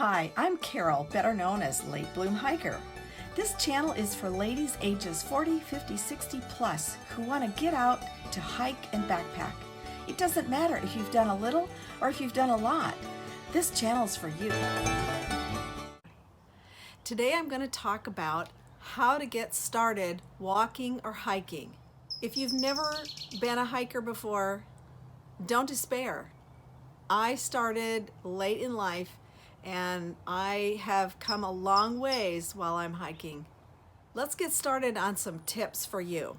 Hi, I'm Carol, better known as Late Bloom Hiker. This channel is for ladies ages 40, 50, 60 plus who want to get out to hike and backpack. It doesn't matter if you've done a little or if you've done a lot. This channel's for you. Today I'm going to talk about how to get started walking or hiking. If you've never been a hiker before, don't despair. I started late in life and I have come a long ways while I'm hiking. Let's get started on some tips for you.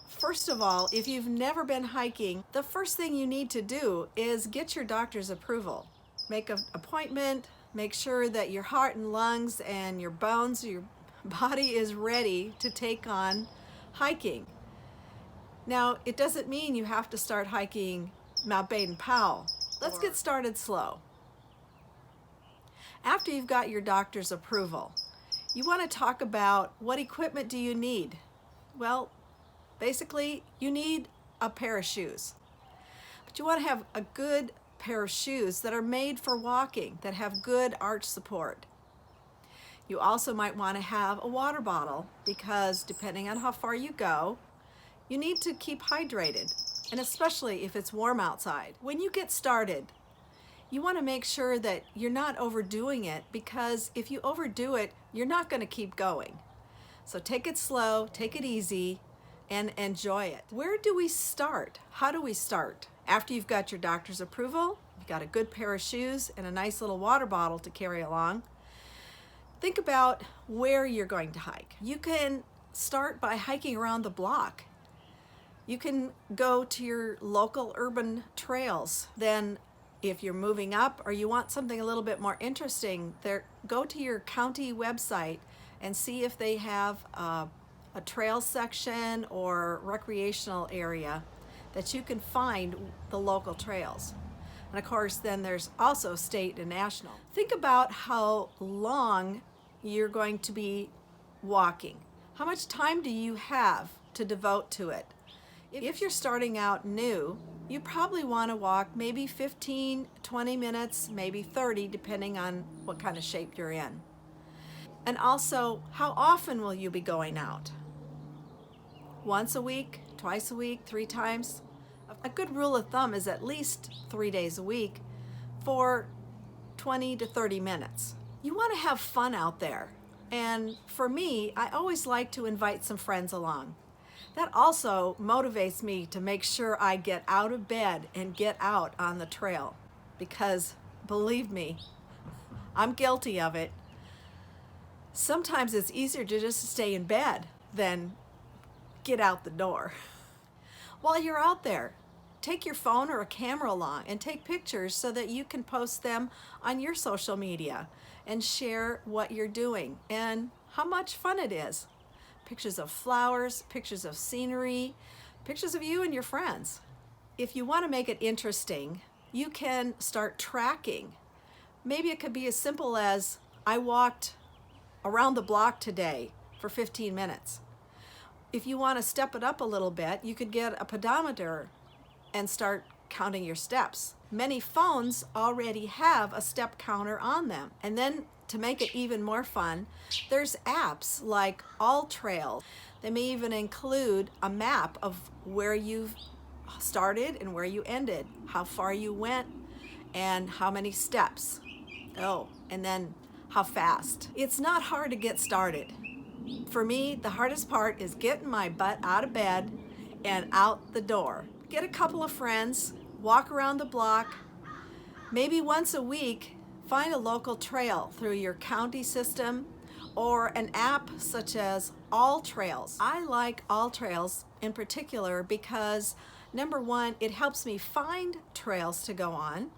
First of all, if you've never been hiking, the first thing you need to do is get your doctor's approval. Make an appointment, make sure that your heart and lungs and your bones, your body is ready to take on hiking. Now, it doesn't mean you have to start hiking Mount Baden-Powell. Let's get started slow. After you've got your doctor's approval, you want to talk about what equipment do you need? Well, basically, you need a pair of shoes. But you want to have a good pair of shoes that are made for walking, that have good arch support. You also might want to have a water bottle because depending on how far you go, you need to keep hydrated, and especially if it's warm outside. When you get started, you want to make sure that you're not overdoing it, because if you overdo it, you're not going to keep going. So take it slow, take it easy, and enjoy it. Where do we start? How do we start? After you've got your doctor's approval, you've got a good pair of shoes and a nice little water bottle to carry along. Think about where you're going to hike. You can start by hiking around the block. You can go to your local urban trails. Then if you're moving up or you want something a little bit more interesting, go to your county website and see if they have a trail section or recreational area that you can find the local trails. And of course, then there's also state and national. Think about how long you're going to be walking. How much time do you have to devote to it? If you're starting out new, you probably want to walk maybe 15, 20 minutes, maybe 30, depending on what kind of shape you're in. And also, how often will you be going out? Once a week, twice a week, 3 times? A good rule of thumb is at least 3 days a week for 20 to 30 minutes. You want to have fun out there. And for me, I always like to invite some friends along. That also motivates me to make sure I get out of bed and get out on the trail, because believe me, I'm guilty of it. Sometimes it's easier to just stay in bed than get out the door. While you're out there, take your phone or a camera along and take pictures so that you can post them on your social media and share what you're doing and how much fun it is. Pictures of flowers, pictures of scenery, pictures of you and your friends. If you want to make it interesting, you can start tracking. Maybe it could be as simple as, I walked around the block today for 15 minutes. If you want to step it up a little bit, you could get a pedometer and start counting your steps. Many phones already have a step counter on them. And then to make it even more fun, there's apps like All Trail. They may even include a map of where you've started and where you ended, how far you went, and how many steps. Oh, and then how fast. It's not hard to get started. For me, the hardest part is getting my butt out of bed and out the door. Get a couple of friends, walk around the block. Maybe once a week, find a local trail through your county system or an app such as All Trails. I like All Trails in particular because, number one, it helps me find trails to go on.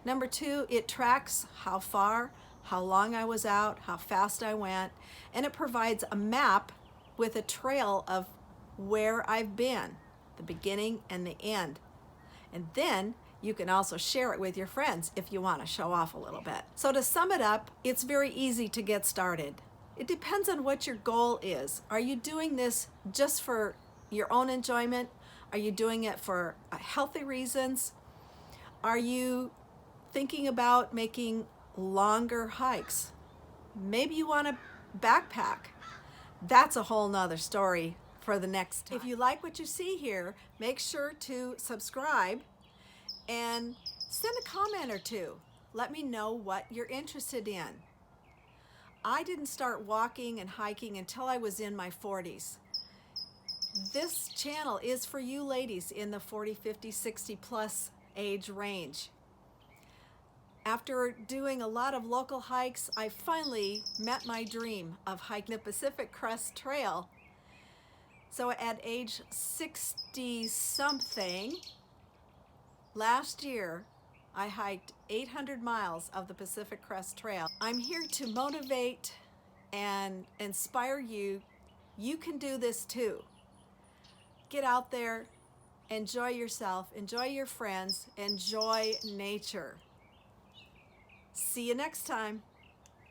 Number two, it tracks how far, how long I was out, how fast I went, and it provides a map with a trail of where I've been, the beginning and the end. And then you can also share it with your friends if you want to show off a little bit. So to sum it up, it's very easy to get started. It depends on what your goal is. Are you doing this just for your own enjoyment? Are you doing it for healthy reasons? Are you thinking about making longer hikes. Maybe you want to backpack. That's a whole nother story for the next time. If you like what you see here, make sure to subscribe and send a comment or two. Let me know what you're interested in. I didn't start walking and hiking until I was in my 40s. This channel is for you ladies in the 40, 50, 60 plus age range. After doing a lot of local hikes, I finally met my dream of hiking the Pacific Crest Trail. So at age 60 something, last year, I hiked 800 miles of the Pacific Crest Trail. I'm here to motivate and inspire you. You can do this too. Get out there, enjoy yourself, enjoy your friends, enjoy nature. See you next time.